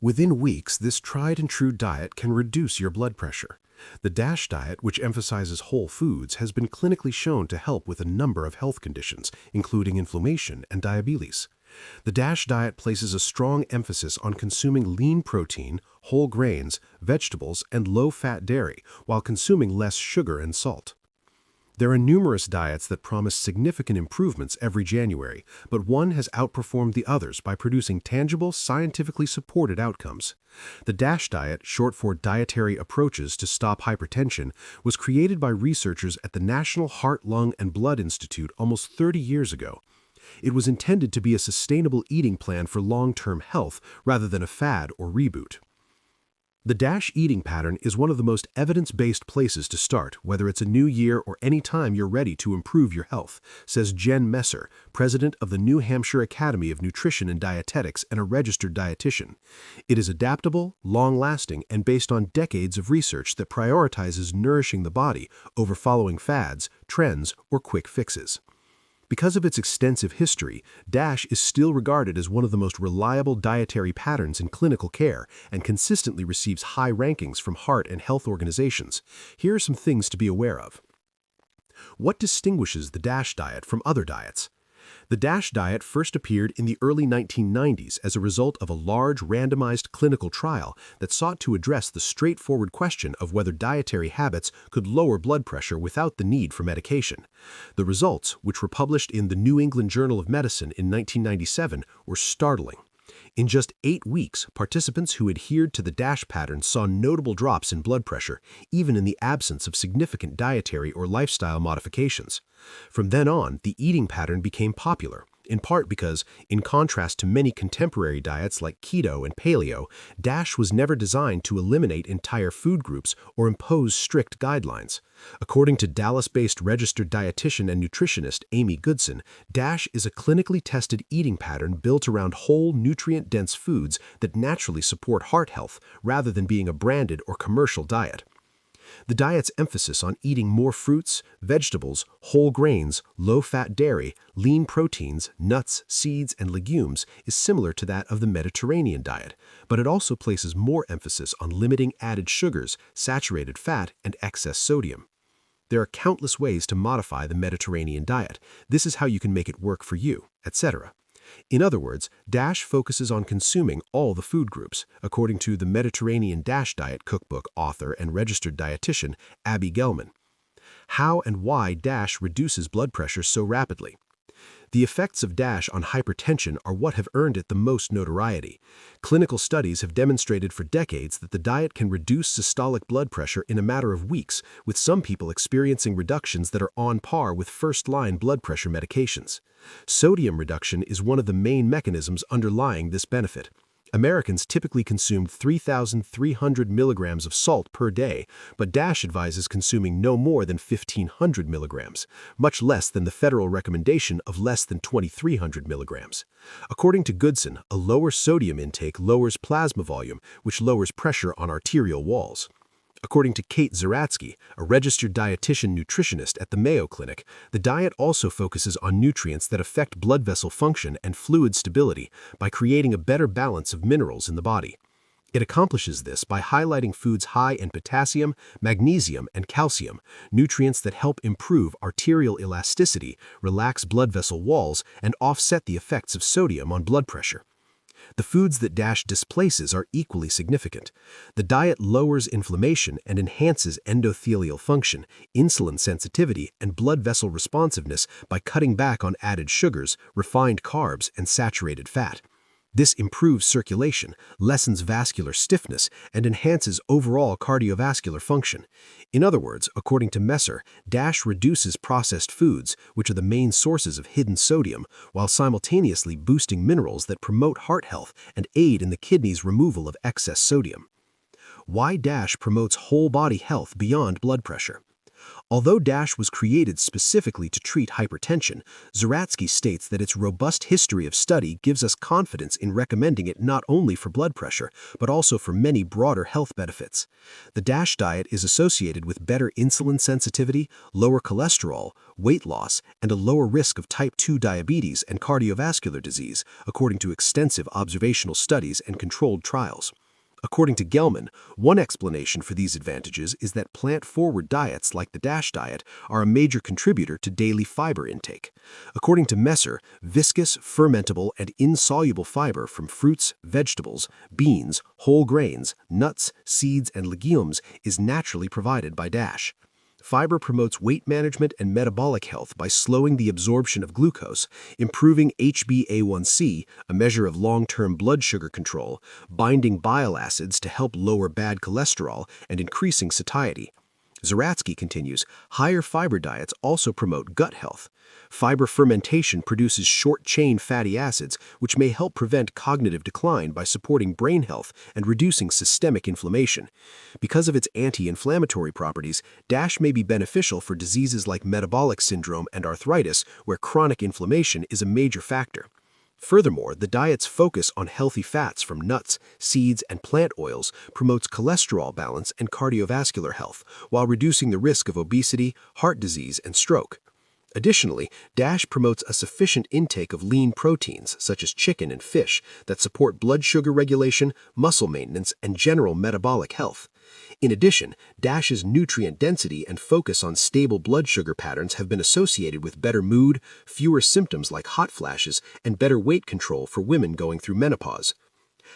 Within weeks, this tried-and-true diet can reduce your blood pressure. The DASH diet, which emphasizes whole foods, has been clinically shown to help with a number of health conditions, including inflammation and diabetes. The DASH diet places a strong emphasis on consuming lean protein, whole grains, vegetables, and low-fat dairy, while consuming less sugar and salt. There are numerous diets that promise significant improvements every January, but one has outperformed the others by producing tangible, scientifically supported outcomes. The DASH diet, short for Dietary Approaches to Stop Hypertension, was created by researchers at the National Heart, Lung, and Blood Institute almost 30 years ago. It was intended to be a sustainable eating plan for long-term health rather than a fad or reboot. The DASH eating pattern is one of the most evidence-based places to start, whether it's a new year or any time you're ready to improve your health, says Jen Messer, president of the New Hampshire Academy of Nutrition and Dietetics and a registered dietitian. It is adaptable, long-lasting, and based on decades of research that prioritizes nourishing the body over following fads, trends, or quick fixes. Because of its extensive history, DASH is still regarded as one of the most reliable dietary patterns in clinical care and consistently receives high rankings from heart and health organizations. Here are some things to be aware of. What distinguishes the DASH diet from other diets? The DASH diet first appeared in the early 1990s as a result of a large randomized clinical trial that sought to address the straightforward question of whether dietary habits could lower blood pressure without the need for medication. The results, which were published in the New England Journal of Medicine in 1997, were startling. In just 8 weeks, participants who adhered to the DASH pattern saw notable drops in blood pressure, even in the absence of significant dietary or lifestyle modifications. From then on, the eating pattern became popular, in part because, in contrast to many contemporary diets like keto and paleo, DASH was never designed to eliminate entire food groups or impose strict guidelines. According to Dallas-based registered dietitian and nutritionist Amy Goodson, DASH is a clinically tested eating pattern built around whole, nutrient-dense foods that naturally support heart health rather than being a branded or commercial diet. The diet's emphasis on eating more fruits, vegetables, whole grains, low-fat dairy, lean proteins, nuts, seeds, and legumes is similar to that of the Mediterranean diet, but it also places more emphasis on limiting added sugars, saturated fat, and excess sodium. There are countless ways to modify the Mediterranean diet. This is how you can make it work for you, etc. In other words, DASH focuses on consuming all the food groups, according to the Mediterranean DASH Diet Cookbook author and registered dietitian Abby Gelman. How and why DASH reduces blood pressure so rapidly? The effects of DASH on hypertension are what have earned it the most notoriety. Clinical studies have demonstrated for decades that the diet can reduce systolic blood pressure in a matter of weeks, with some people experiencing reductions that are on par with first-line blood pressure medications. Sodium reduction is one of the main mechanisms underlying this benefit. Americans typically consume 3,300 milligrams of salt per day, but DASH advises consuming no more than 1,500 milligrams, much less than the federal recommendation of less than 2,300 milligrams. According to Goodson, a lower sodium intake lowers plasma volume, which lowers pressure on arterial walls. According to Kate Zeratsky, a registered dietitian nutritionist at the Mayo Clinic, the diet also focuses on nutrients that affect blood vessel function and fluid stability by creating a better balance of minerals in the body. It accomplishes this by highlighting foods high in potassium, magnesium, and calcium, nutrients that help improve arterial elasticity, relax blood vessel walls, and offset the effects of sodium on blood pressure. The foods that DASH displaces are equally significant. The diet lowers inflammation and enhances endothelial function, insulin sensitivity, and blood vessel responsiveness by cutting back on added sugars, refined carbs, and saturated fat. This improves circulation, lessens vascular stiffness, and enhances overall cardiovascular function. In other words, according to Messer, DASH reduces processed foods, which are the main sources of hidden sodium, while simultaneously boosting minerals that promote heart health and aid in the kidney's removal of excess sodium. Why DASH promotes whole body health beyond blood pressure? Although DASH was created specifically to treat hypertension, Zeratsky states that its robust history of study gives us confidence in recommending it not only for blood pressure, but also for many broader health benefits. The DASH diet is associated with better insulin sensitivity, lower cholesterol, weight loss, and a lower risk of type 2 diabetes and cardiovascular disease, according to extensive observational studies and controlled trials. According to Gelman, one explanation for these advantages is that plant-forward diets like the DASH diet are a major contributor to daily fiber intake. According to Messer, viscous, fermentable, and insoluble fiber from fruits, vegetables, beans, whole grains, nuts, seeds, and legumes is naturally provided by DASH. Fiber promotes weight management and metabolic health by slowing the absorption of glucose, improving HbA1c, a measure of long-term blood sugar control, binding bile acids to help lower bad cholesterol, and increasing satiety. Zeratsky continues, higher fiber diets also promote gut health. Fiber fermentation produces short-chain fatty acids, which may help prevent cognitive decline by supporting brain health and reducing systemic inflammation. Because of its anti-inflammatory properties, DASH may be beneficial for diseases like metabolic syndrome and arthritis, where chronic inflammation is a major factor. Furthermore, the diet's focus on healthy fats from nuts, seeds, and plant oils promotes cholesterol balance and cardiovascular health, while reducing the risk of obesity, heart disease, and stroke. Additionally, DASH promotes a sufficient intake of lean proteins, such as chicken and fish, that support blood sugar regulation, muscle maintenance, and general metabolic health. In addition, DASH's nutrient density and focus on stable blood sugar patterns have been associated with better mood, fewer symptoms like hot flashes, and better weight control for women going through menopause.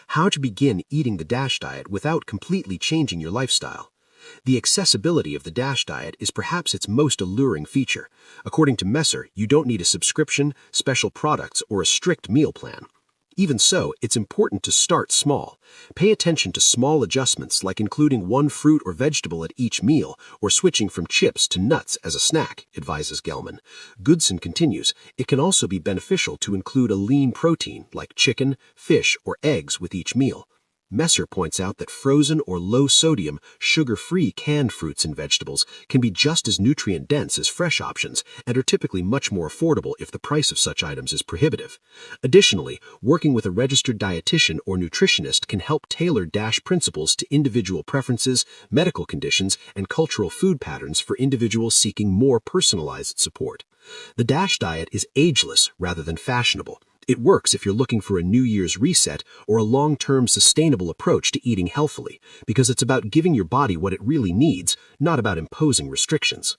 How to begin eating the DASH diet without completely changing your lifestyle? The accessibility of the DASH diet is perhaps its most alluring feature. According to Messer, you don't need a subscription, special products, or a strict meal plan. Even so, it's important to start small. Pay attention to small adjustments like including one fruit or vegetable at each meal or switching from chips to nuts as a snack, advises Gelman. Goodson continues, it can also be beneficial to include a lean protein like chicken, fish, or eggs with each meal. Messer points out that frozen or low-sodium, sugar-free canned fruits and vegetables can be just as nutrient-dense as fresh options and are typically much more affordable if the price of such items is prohibitive. Additionally, working with a registered dietitian or nutritionist can help tailor DASH principles to individual preferences, medical conditions, and cultural food patterns for individuals seeking more personalized support. The DASH diet is ageless rather than fashionable. It works if you're looking for a New Year's reset or a long-term sustainable approach to eating healthily, because it's about giving your body what it really needs, not about imposing restrictions.